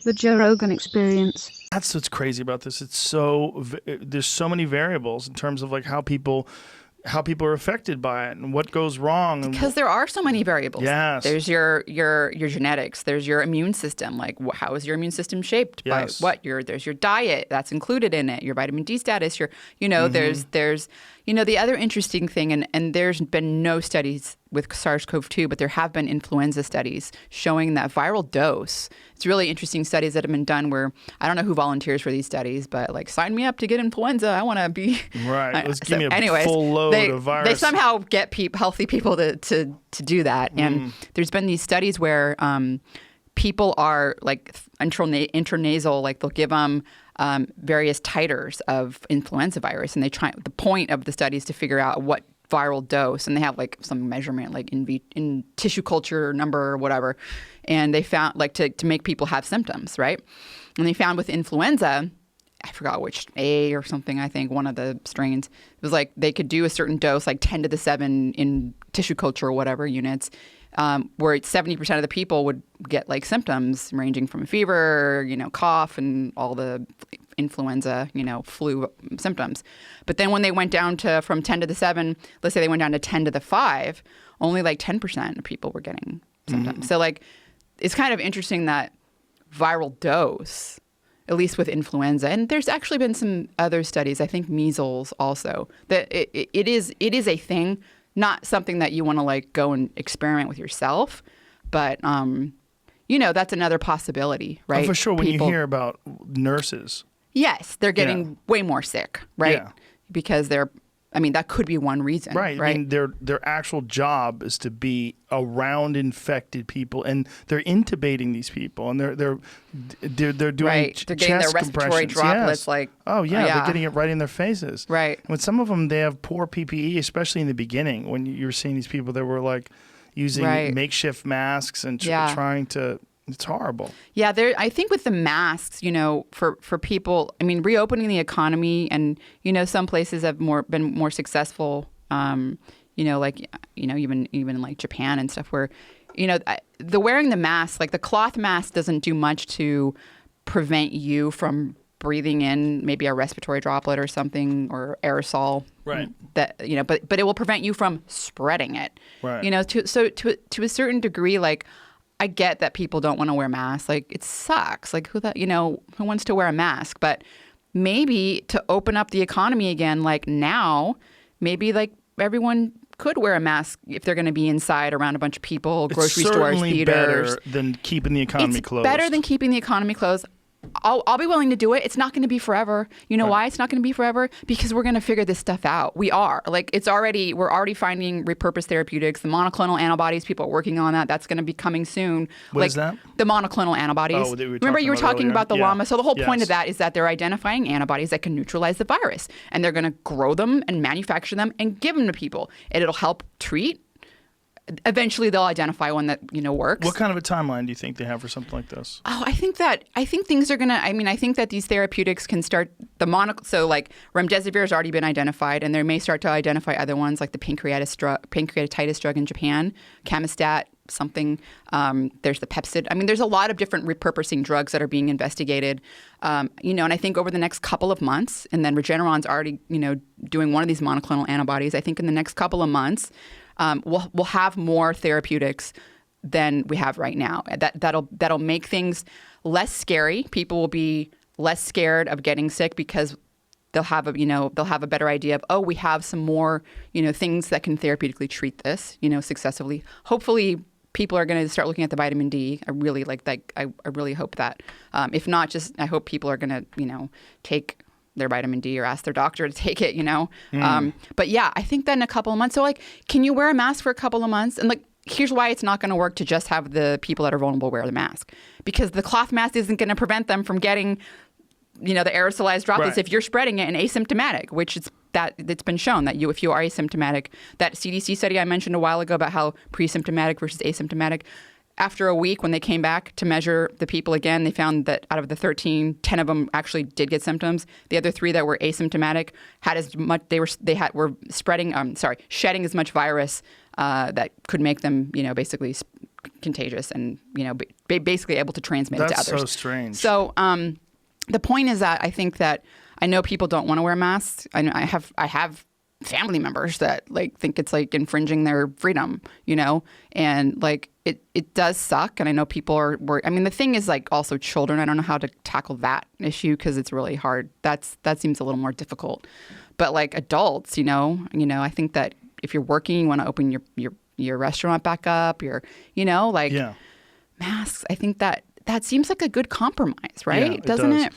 The Joe Rogan Experience. That's what's crazy about this. There's so many variables in terms of like how people are affected by it and what goes wrong. Because there are so many variables. Yes. There's your genetics. There's your immune system. Like, how is your immune system shaped? Yes. By what? There's your diet that's included in it. Your vitamin D status. There's the other interesting thing, and there's been no studies with SARS-CoV-2, but there have been influenza studies showing that viral dose. It's really interesting studies that have been done where I don't know who volunteers for these studies, but like sign me up to get influenza. I want to be right. Let's give me a full load of virus. They somehow get healthy people to do that, and there's been these studies where people are like intranasal, like they'll give them various titers of influenza virus, and the point of the study is to figure out what viral dose, and they have like some measurement like in tissue culture number or whatever, and they found like to make people have symptoms, right? And they found with influenza, I forgot which A or something, I think one of the strains, it was like they could do a certain dose, like 10 to the 7 in tissue culture or whatever units, where 70% of the people would get like symptoms ranging from fever, cough, and all the influenza, flu symptoms. But then when they went down from 10 to the 7, let's say they went down to 10 to the 5, only like 10% of people were getting symptoms. So like, it's kind of interesting that viral dose, at least with influenza, and there's actually been some other studies, I think measles also, that it is a thing, not something that you want to like go and experiment with yourself, but that's another possibility, right? Oh, for sure. When you hear about nurses. Yes, they're getting way more sick, right? Yeah. Because that could be one reason. Right. I mean, their actual job is to be around infected people, and they're intubating these people, and they're doing right. They're getting their respiratory droplets. Yes. They're getting it right in their faces. Right. And with some of them, they have poor PPE, especially in the beginning when you're seeing these people that were like using makeshift masks and trying to. It's horrible. Yeah, I think with the masks, for people, I mean, reopening the economy, and some places have been more successful. Even like Japan and stuff, where the wearing the mask, like the cloth mask, doesn't do much to prevent you from breathing in maybe a respiratory droplet or something, or aerosol. Right. That but it will prevent you from spreading it. Right. To a certain degree, like. I get that people don't want to wear masks. Like, it sucks. Like, who wants to wear a mask? But maybe to open up the economy again, like now, maybe like everyone could wear a mask if they're going to be inside around a bunch of people, grocery stores, theaters. It's certainly better than keeping the economy closed. It's better than keeping the economy closed. I'll be willing to do it. It's not going to be forever. You know why it's not going to be forever? Because we're going to figure this stuff out. We are. Like, we're already finding repurposed therapeutics. The monoclonal antibodies, people are working on that. That's going to be coming soon. What is that? The monoclonal antibodies. Oh, Remember you were talking about the llama? So the whole point of that is that they're identifying antibodies that can neutralize the virus. And they're going to grow them and manufacture them and give them to people. And it'll help treat. Eventually, they'll identify one that works. What kind of a timeline do you think they have for something like this? Oh, I think things are gonna. I mean, I think that these therapeutics can start So, like remdesivir has already been identified, and they may start to identify other ones, like the pancreatitis drug in Japan, Camostat, something. There's the Pepsid. I mean, there's a lot of different repurposing drugs that are being investigated. And I think over the next couple of months, and then Regeneron's already doing one of these monoclonal antibodies. I think in the next couple of months. We'll have more therapeutics than we have right now. That'll make things less scary. People will be less scared of getting sick because they'll have a better idea of, we have some more things that can therapeutically treat this successfully. Hopefully, people are going to start looking at the vitamin D. I really like that. I really hope that. If not, I hope people are going to take their vitamin D or ask their doctor to take it, But yeah, I think that in a couple of months. So like, can you wear a mask for a couple of months? And like, here's why it's not going to work to just have the people that are vulnerable wear the mask. Because the cloth mask isn't going to prevent them from getting, the aerosolized droplets if you're spreading it and asymptomatic, which it's been shown that if you are asymptomatic, that CDC study I mentioned a while ago about how pre-symptomatic versus asymptomatic, after a week, when they came back to measure the people again, they found that out of the 13, 10 of them actually did get symptoms. The other 3 that were asymptomatic had as much. Were shedding as much virus that could make them, basically contagious and, basically able to transmit it to others. That's so strange. So the point is that I think that I know people don't want to wear masks. I have family members that like think it's like infringing their freedom, and like it does suck. And I know people are worried. I mean, the thing is like also children. I don't know how to tackle that issue because it's really hard. That seems a little more difficult. But like adults, I think that if you're working, you want to open your restaurant back up, masks. I think that seems like a good compromise, right? Yeah, Doesn't it?